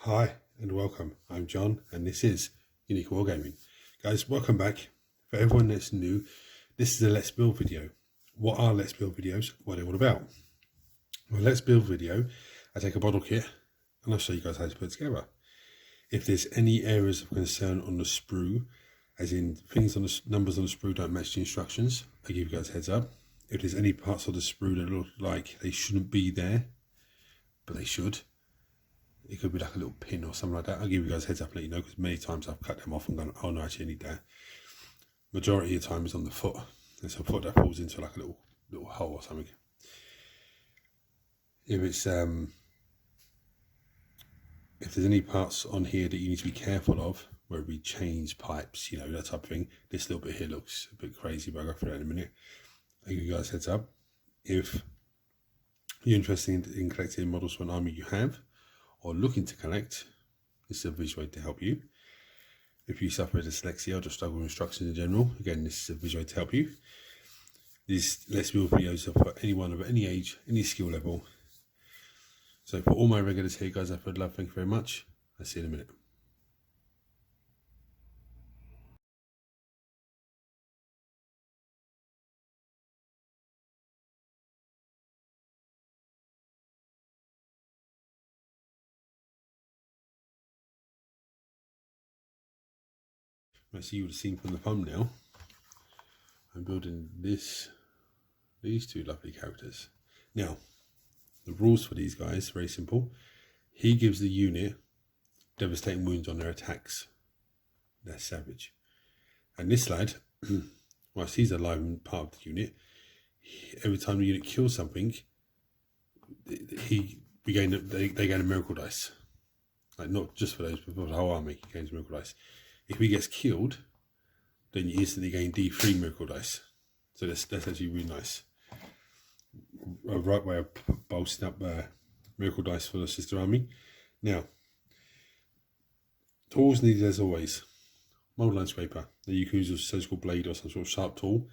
Hi and welcome. I'm John and this is Unique Wargaming. Guys, welcome back. For everyone that's new, this is a Let's Build video. What are Let's Build videos? What are they all about? Well, Let's Build video, I take a model kit and I'll show you guys how to put it together. If there's any areas of concern on the sprue, as in things on the numbers on the sprue don't match the instructions, I give you guys a heads up. If there's any parts of the sprue that look like they shouldn't be there, but they should, it could be like a little pin or something like that. I'll give you guys a heads up and let you know, because many times I've cut them off and gone, oh no, actually I need that. Majority of the time is on the foot. There's a foot that falls into like a little hole or something. If it's if there's any parts on here that you need to be careful of, where we change pipes, you know, that type of thing, this little bit here looks a bit crazy, but I'll go through that in a minute. I'll give you guys a heads up. If you're interested in collecting models for an army you have, or looking to collect, this is a visual aid to help you. If you suffer with dyslexia or just struggle with instructions in general, again, this is a visual aid to help you. These Let's Build videos are for anyone of any age, any skill level. So for all my regulars here, guys, I've heard love, thank you very much. I'll see you in a minute. As you would have seen from the thumbnail, I'm building these two lovely characters. Now, the rules for these guys, very simple. He gives the unit devastating wounds on their attacks. That's savage. And this lad, whilst he's alive and part of the unit, every time the unit kills something, they gain a miracle dice. Like, not just for those, but for the whole army, he gains miracle dice. If he gets killed, then you instantly gain D3 miracle dice. So that's actually really nice. A right way of bolstering up miracle dice for the sister army. Now, tools needed as always. Mold line scraper. Now you can use a surgical blade or some sort of sharp tool.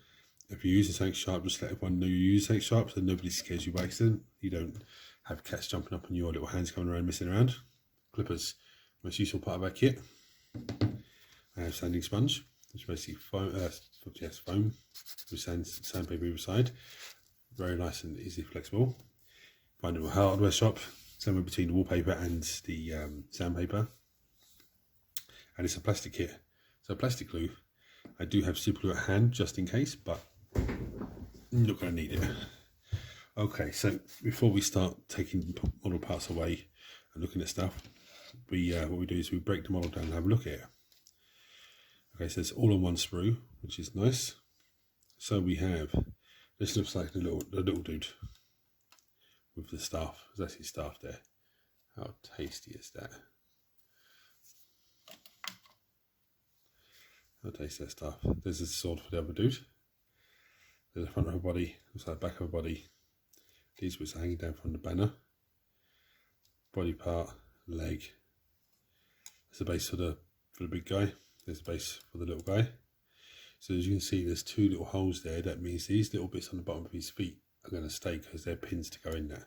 If you use something sharp, just let everyone know you use something sharp so nobody scares you by accident. You don't have cats jumping up on you or little hands coming around messing around. Clippers, most useful part of our kit. I have sanding sponge, which is basically foam, foam with sandpaper either side. Very nice and easy, flexible. Find it in a hardware shop, somewhere between the wallpaper and the sandpaper. And it's a plastic kit, so plastic glue. I do have super glue at hand just in case, but I'm not going to need it. Okay, so before we start taking model parts away and looking at stuff, what we do is we break the model down and have a look at it. Okay, so it's all on one sprue, which is nice. So we have, this looks like the little dude with the staff. There's actually staff there. How tasty is that? How tasty is that staff? There's a sword for the other dude. There's the front of her body, looks like the back of her body. These bits are hanging down from the banner. Body part, leg. There's the base for the big guy. There's the base for the little guy. So as you can see, there's two little holes there. That means these little bits on the bottom of his feet are going to stay because they're pins to go in there.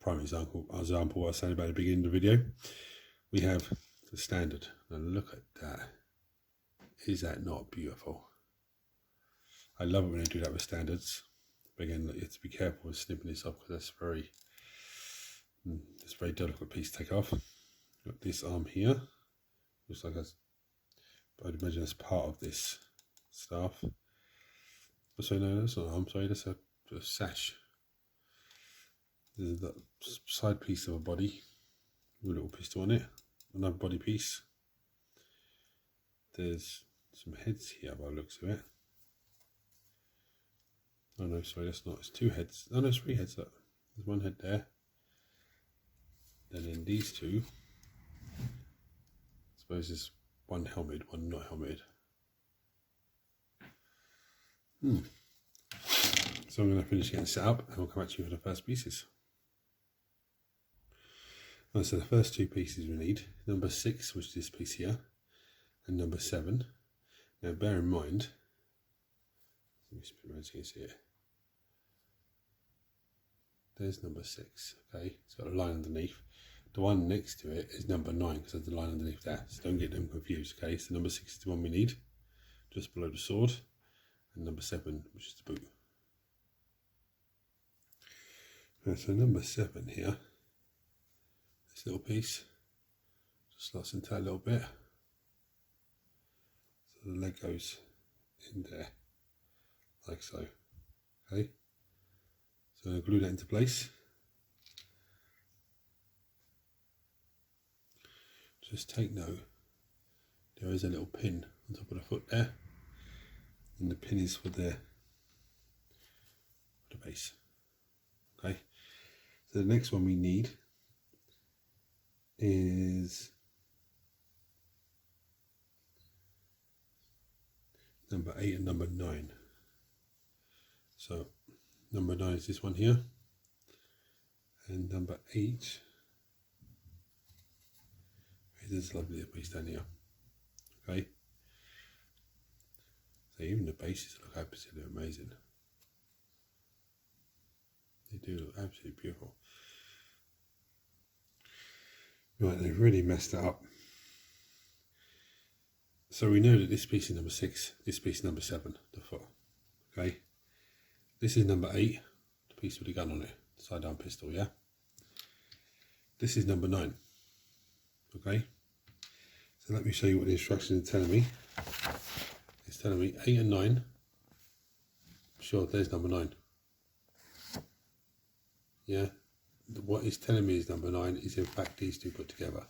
Prime example what I was saying about the beginning of the video. We have the standard. Now look at that. Is that not beautiful? I love it when they do that with standards. But again, you have to be careful with snipping this off because that's a very delicate piece to take off. Got this arm here. Looks like I'd imagine that's part of this staff. Oh, sorry, no, that's not an arm, sorry, that's a sash. There's that side piece of a body with a little pistol on it. Another body piece. There's some heads here by the looks of it. Oh no, sorry, that's not, it's two heads. Oh no, it's three heads, look. There's one head there. And then these two. I suppose there's one helmeted, one not helmeted. So I'm going to finish getting set up and we'll come back to you for the first pieces. Right, so the first two pieces we need, number 6, which is this piece here, and number 7. Now bear in mind, let me spin around so you can see it. There's number 6, okay, it's got a line underneath. The one next to it is number 9 because there's the line underneath that, so don't get them confused. Okay, so number 6 is the one we need, just below the sword, and number 7, which is the boot. Right, so number 7 here, this little piece, just slots into that a little bit, so the leg goes in there, like so. Okay, so I'm going to glue that into place. Just take note, there is a little pin on top of the foot there, and the pin is for the base. Okay, so the next one we need is number 8 and number 9. So number 9 is this one here, and number 8 is this lovely little piece down here. Okay, so even the bases look absolutely amazing. They do look absolutely beautiful. Right, they've really messed it up. So we know that this piece is number 6, this piece is number 7, the foot. Okay, this is number 8, the piece with the gun on it, side down pistol, yeah? This is number 9. Okay, so let me show you what the instructions are telling me. It's telling me 8 and 9. Sure, there's number 9. Yeah, what it's telling me is number 9 is in fact these two put together.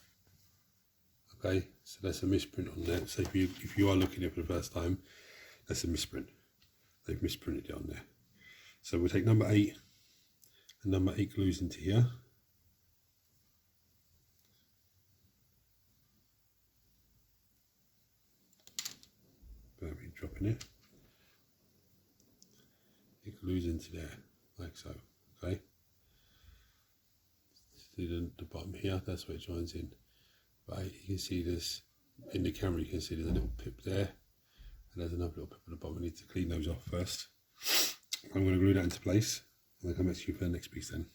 Okay, so that's a misprint on there. So if you are looking at it for the first time, that's a misprint. They've misprinted it on there. So we'll take number 8, and number 8 glues into here. Bear me dropping it. It glues into there, like so. Okay. See the bottom here, that's where it joins in. But you can see this in the camera, you can see there's a little pip there, and there's another little pip at the bottom. We need to clean those off first. I'm going to glue that into place, and I'll come back to you for the next piece then.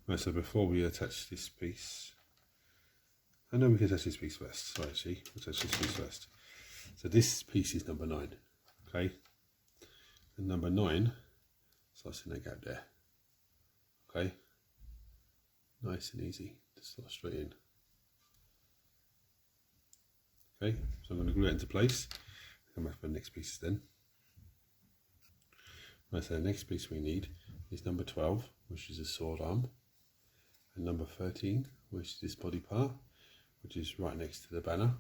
Right, so before we attach this piece, I know we can attach this piece first. Sorry, actually, we'll attach this piece first. So this piece is number 9, okay? And number 9 slots in that gap there, okay? Nice and easy to slot straight in. Okay, so I'm going to glue it into place. Come back for the next pieces then. Right, so the next piece we need is number 12, which is a sword arm, and number 13, which is this body part, which is right next to the banner.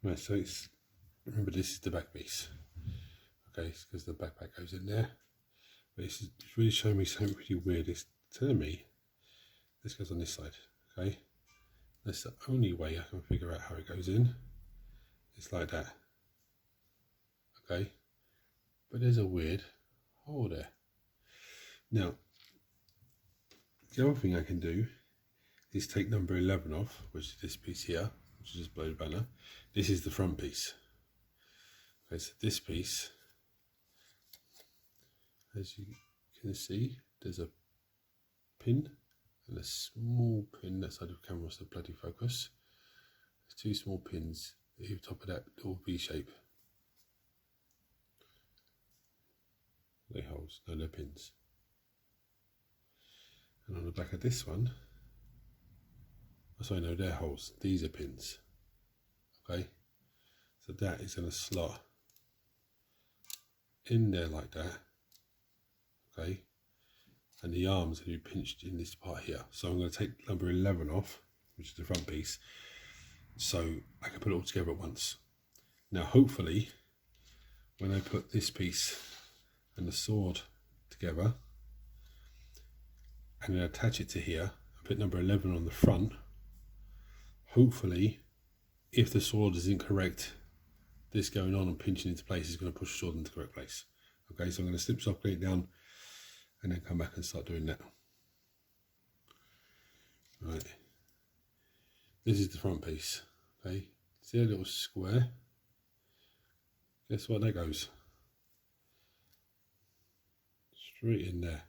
Right, so remember this is the back piece. Okay, because the backpack goes in there. But it's really showing me something pretty weird. It's telling me this goes on this side, okay? That's the only way I can figure out how it goes in. It's like that, okay? But there's a weird hole there. Now, the other thing I can do is take number 11 off, which is this piece here, which is just below the banner. This is the front piece. Okay, so this piece, as you can see, there's a pin and a small pin. That side of the camera wants to bloody focus. There's 2 small pins at the top of that little V shape. They're holes, no, they're pins. And on the back of this one, oh, sorry, no, they're holes. These are pins. Okay, so that is going to slot in there like that. Okay, and the arms are going to be pinched in this part here. So I'm going to take number 11 off, which is the front piece, so I can put it all together at once. Now hopefully when I put this piece and the sword together and then attach it to here and put number 11 on the front, hopefully if the sword is incorrect, this going on and pinching into place is going to push the sword into the correct place. Okay, so I'm going to snip soft glue it down and then come back and start doing that. Right, this is the front piece. Okay, see a little square? Guess what, that goes straight in there.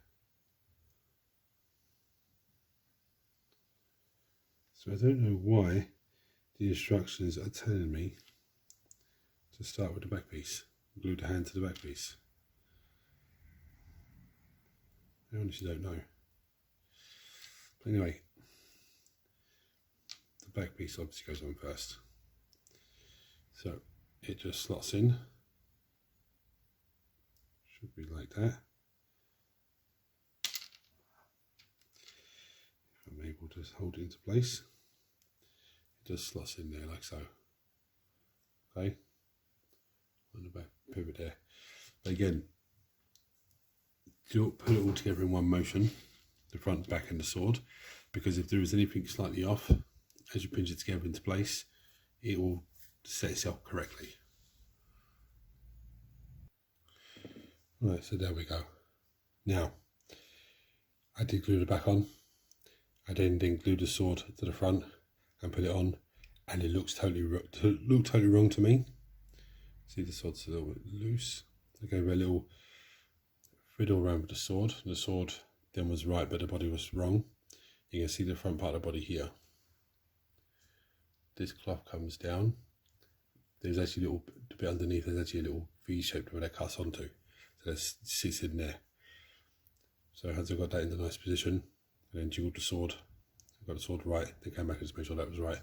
So I don't know why the instructions are telling me to start with the back piece. Glue the hand to the back piece. I honestly don't know. But anyway, the back piece obviously goes on first. So it just slots in. Should be like that. If I'm able to hold it into place, it just slots in there like so. Okay, on the back pivot there. But again, do put it all together in one motion, the front, back and the sword, because if there is anything slightly off, as you pinch it together into place, it will set itself correctly. Right, so there we go. Now, I did glue the back on. I then glued the sword to the front and put it on, and it looks totally wrong to me. See, the sword's a little bit loose. I gave it a little fiddle around with the sword. The sword then was right, but the body was wrong. You can see the front part of the body here. This cloth comes down. There's actually a little bit underneath. There's actually a little V shape where that cuts onto. So that sits in there. So as I got that in the nice position, and then jiggled the sword, I got the sword right, then came back and just made sure that was right.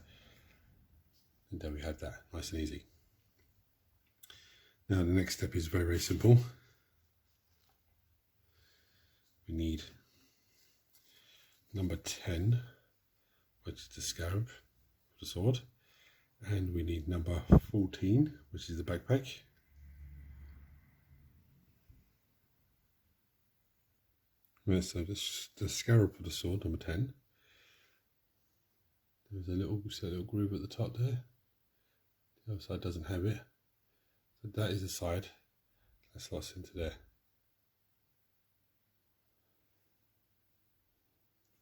And there we have that, nice and easy. Now the next step is very, very simple. We need number 10, which is the scarab for the sword, and we need number 14, which is the backpack. Right, so the scarab for the sword, number 10. There's a little groove at the top there. The other side doesn't have it. So that is the side that slots into there.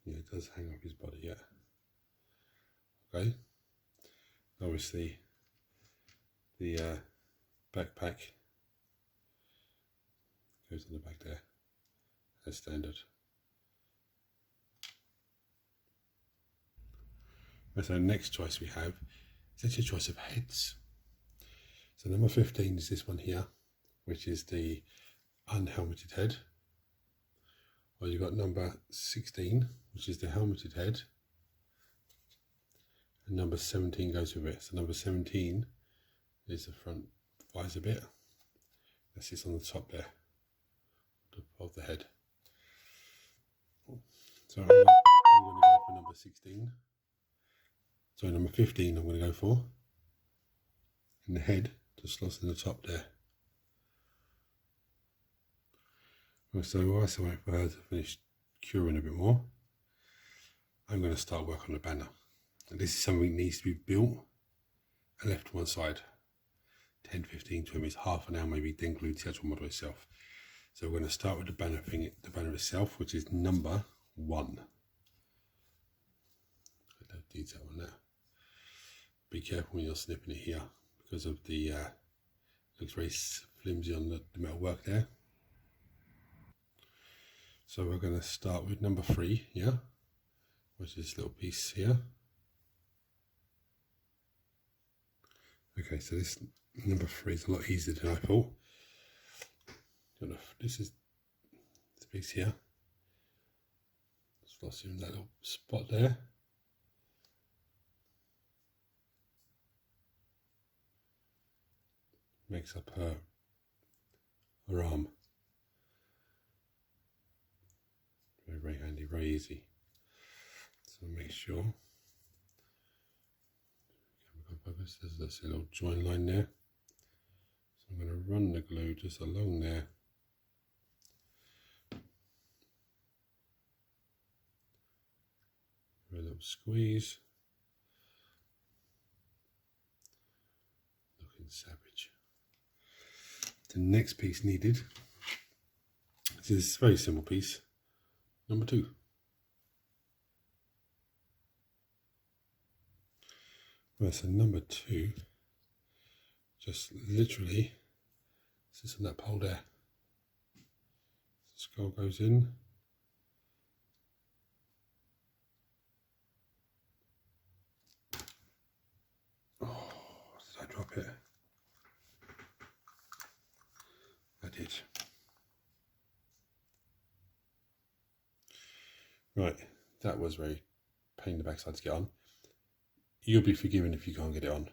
Yeah, it does hang off his body, yeah. Okay. Obviously, the backpack goes on the back there, as standard. So the next choice we have is actually a choice of heads. So number 15 is this one here, which is the unhelmeted head. Or you've got number 16, which is the helmeted head. And number 17 goes with it. So number 17 is the front visor bit. That sits on the top there of the head. So I'm going to go for number 16. So number 15 I'm going to go for. And the head just slots in the top there. So whilst I wait for her to finish curing a bit more, I'm going to start work on the banner. And this is something that needs to be built and left to one side. 10, 15, 20 minutes, half an hour maybe, then glued to the actual model itself. So we're going to start with the banner itself, which is number 1. Got that detail on that. Be careful when you're snipping it here because of the looks very flimsy on the metal work there. So we're going to start with number 3, yeah, which is this little piece here. Okay, so this number 3 is a lot easier than I thought. This is this piece here. Slots in that little spot there. Makes up her arm. Very, very handy, very easy. So make sure. There's a little join line there. So I'm going to run the glue just along there. A little squeeze. Looking savage. The next piece needed is this very simple piece, number 2. Right, so number 2 just literally sits on that pole there. The skull goes in. drop it. I did. Right, that was very pain in the backside to get on. You'll be forgiven if you can't get it on.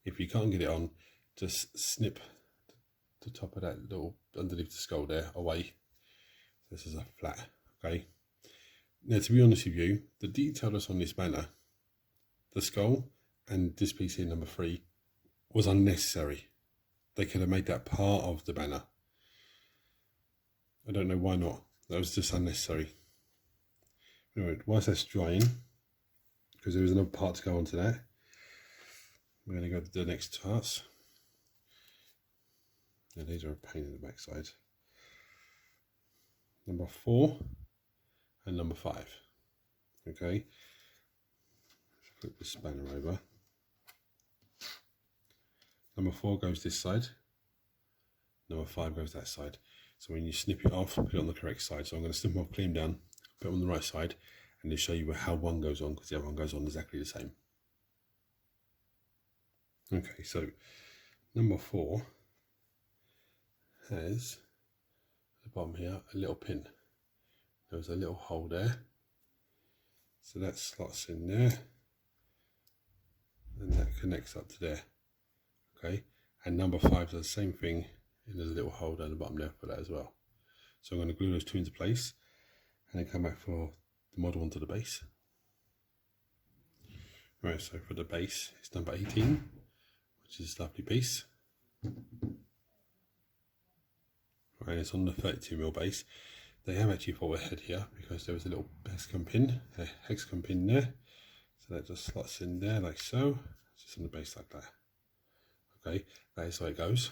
If you can't get it on, just snip the top of that little underneath the skull there away. This is a flat, okay? Now, to be honest with you, the detail that's on this banner, the skull and this piece here, number 3, was unnecessary. They could have made that part of the banner. I don't know why not. That was just unnecessary. Anyway, whilst that's drying, because there is another part to go onto that, we're going to go to the next task. Now, these are a pain in the backside. Number 4 and number 5. Okay, flip this spanner over. Number 4 goes this side. Number 5 goes that side. So when you snip it off, put it on the correct side. So I'm going to snip them off, clean them down, put it on the right side, and to show you how one goes on, because the other one goes on exactly the same. Okay, so number 4 has at the bottom here a little pin. There's a little hole there, so that slots in there, and that connects up to there. Okay, and number 5 does the same thing, and there's a little hole down the bottom there for that as well. So I'm going to glue those 2 into place, and then come back for the model onto the base. Right, so for the base, it's number 18, which is this lovely piece. Right, it's on the 32mm base. They have actually thought ahead here because there was a little hexagon pin there. So that just slots in there like so. It's just on the base like that. Okay, that is how it goes.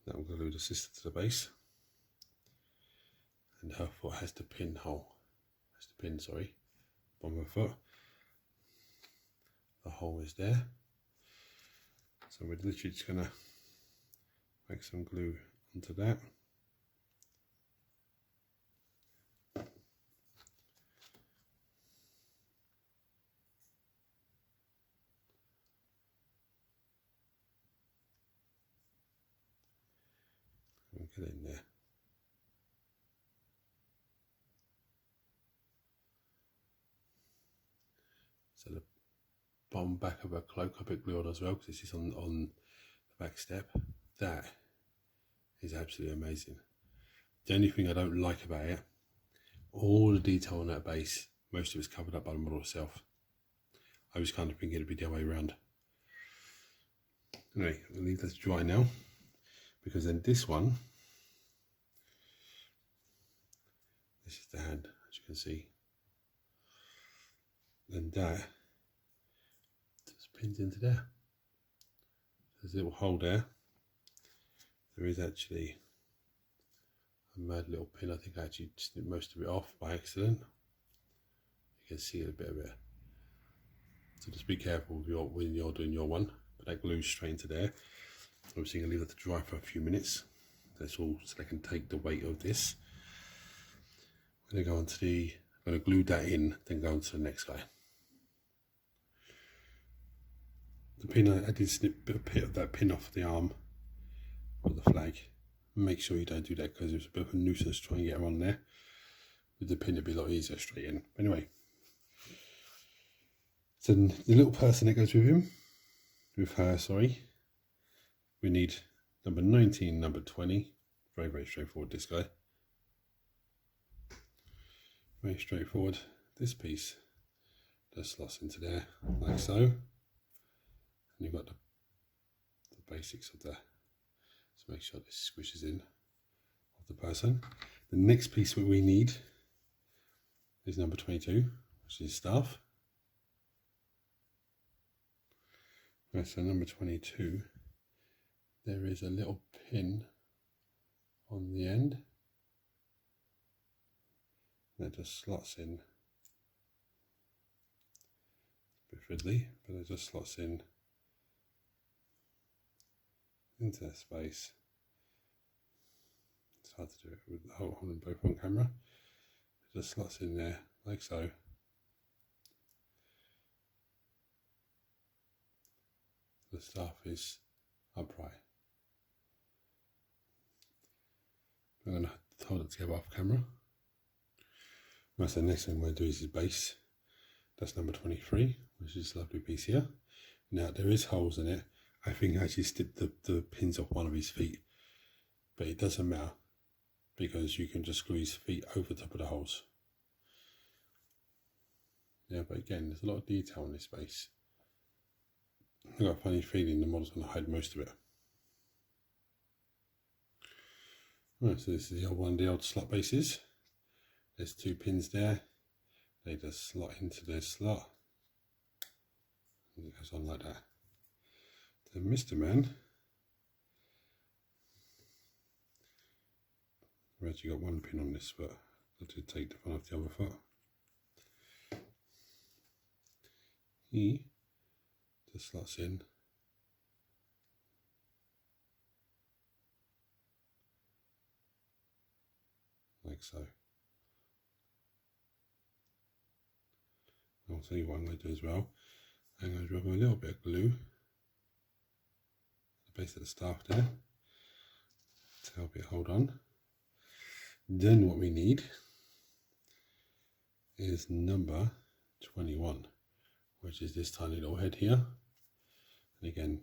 Now we'll glue the sister to the base. And her foot has the pin hole. Has the pin, sorry, bottom of her foot. The hole is there. So we're literally just gonna make some glue onto that. And get it in there. So the bottom back of her cloak I put glue on as well, because this is on the back step. That is absolutely amazing. The only thing I don't like about it, all the detail on that base, most of it's covered up by the model itself. I was kind of thinking it'd be the other way around. Anyway, we'll leave that to dry now, because then this one, this is the hand, as you can see. And that just pins into there. There's a little hole there. There is actually a mad little pin. I think I actually snipped most of it off by accident. You can see a bit of it. So just be careful with when you're doing your one. But that glues straight into there. Obviously, you're going to leave that to dry for a few minutes. That's all, so they can take the weight of this. I'm going to go on to I'm going to glue that in, then go on to the next guy. The pin, I did snip a bit of that pin off the arm with the flag. Make sure you don't do that because it's a bit of a nuisance trying to get her on there. With the pin, it'd be a lot easier straight in. Anyway, so the little person that goes with him, with her, sorry, we need number 19, number 20. Very, very straightforward, this guy. Very straightforward. This piece just slots into there, like so. And you've got the basics of that. So make sure this squishes in of the person. The next piece that we need is number 22, which is staff. Right, so number 22, there is a little pin on the end that just slots in. A bit fiddly, but it just slots in into that space. It's hard to do it with the whole holding both on camera. It just slots in there like so. The staff is upright. I'm going to hold it together off camera. Right, so the next thing I'm going to do is his base. That's number 23, which is a lovely piece here. Now there is holes in it. I think I actually slipped the pins off one of his feet, but it doesn't matter because you can just screw his feet over the top of the holes. Yeah, but again, there's a lot of detail in this base. I've got a funny feeling the model's going to hide most of it. Right, so this is the old slot bases. There's 2 pins there. They just slot into their slot. And it goes on like that. Then Mr. Man. I've actually got 1 pin on this, but I did take the one off the other foot. He just slots in. Like so. I'll tell you what I'm going to do as well. I'm going to rub a little bit of glue the base of the staff there to help it hold on. Then what we need is number 21, which is this tiny little head here. And again,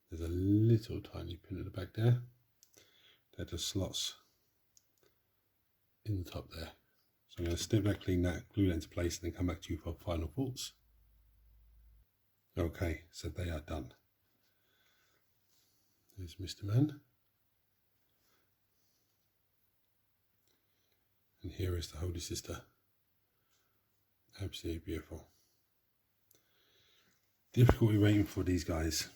there's a little tiny pin at the back there that just slots in the top there. So I'm going to snip that, clean that, glue that into place, and then come back to you for final thoughts. Okay, so they are done. There's Mr. Man. And here is the Holy Sister. Absolutely beautiful. Difficulty rating for these guys.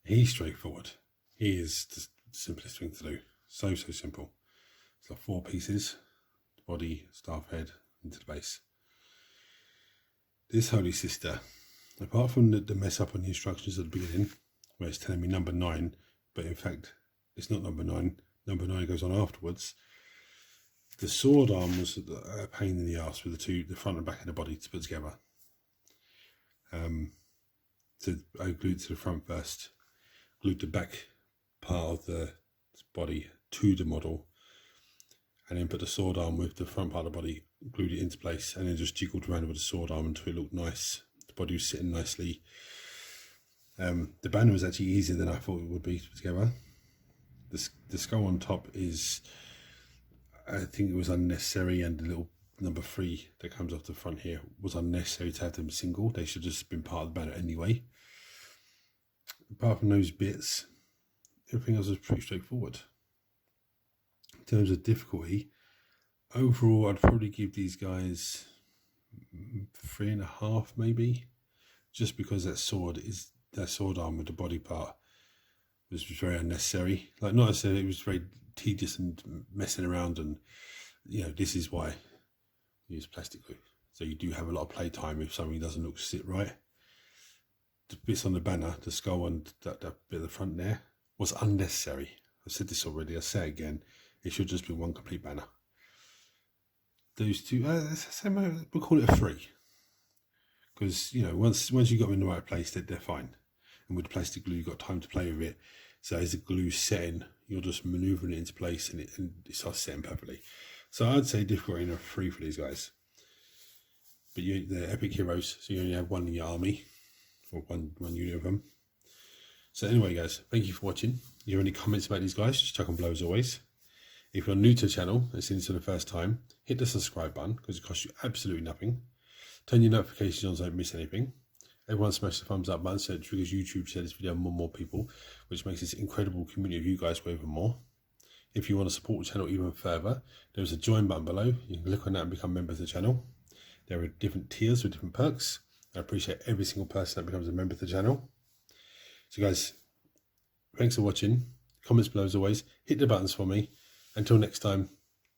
He's straightforward. He is the simplest thing to do. So simple. It's like 4 pieces. Body, staff head, into the base. This Holy Sister, apart from the mess up on the instructions at the beginning, where it's telling me number 9, but in fact it's not number 9. Number 9 goes on afterwards. The sword arm was a pain in the ass with the front and back of the body to put together. So I glued to the front first, glued the back part of the body to the model, and then put the sword arm with the front part of the body, glued it into place, and then just jiggled around with the sword arm until it looked nice. The body was sitting nicely. The banner was actually easier than I thought it would be to put together. The skull on top is, I think it was unnecessary, and the little number 3 that comes off the front here was unnecessary to have them single. They should have just been part of the banner anyway. Apart from those bits, everything else was pretty straightforward. In terms of difficulty, overall I'd probably give these guys 3.5 maybe, just because that sword arm with the body part was very unnecessary. Like, not necessarily, it was very tedious and messing around, and you know, this is why you use plastic glue, so you do have a lot of play time if something doesn't sit right. The bits on the banner, the skull and that bit at the front there, was unnecessary. I've said this already, I'll say it again, it should just be one complete banner. Those two, we'll call it a 3, because you know, once you got them in the right place, they're fine. And with the plastic glue, you've got time to play with it. So as the glue's setting, you're just manoeuvring it into place, and it starts setting perfectly. So I'd say difficulty in a 3 for these guys. But they're epic heroes, so you only have 1 in your army, or one unit of them. So anyway, guys, thank you for watching. If you have any comments about these guys, just chuck them below as always. If you're new to the channel and seeing this for the first time, hit the subscribe button because it costs you absolutely nothing. Turn your notifications on so you don't miss anything. Everyone smash the thumbs up button so it triggers YouTube to share this video with more people, which makes this incredible community of you guys go even more. If you want to support the channel even further, there's a join button below. You can click on that and become members of the channel. There are different tiers with different perks. I appreciate every single person that becomes a member of the channel. So guys, thanks for watching. Comments below as always. Hit the buttons for me. Until next time,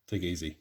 take it easy.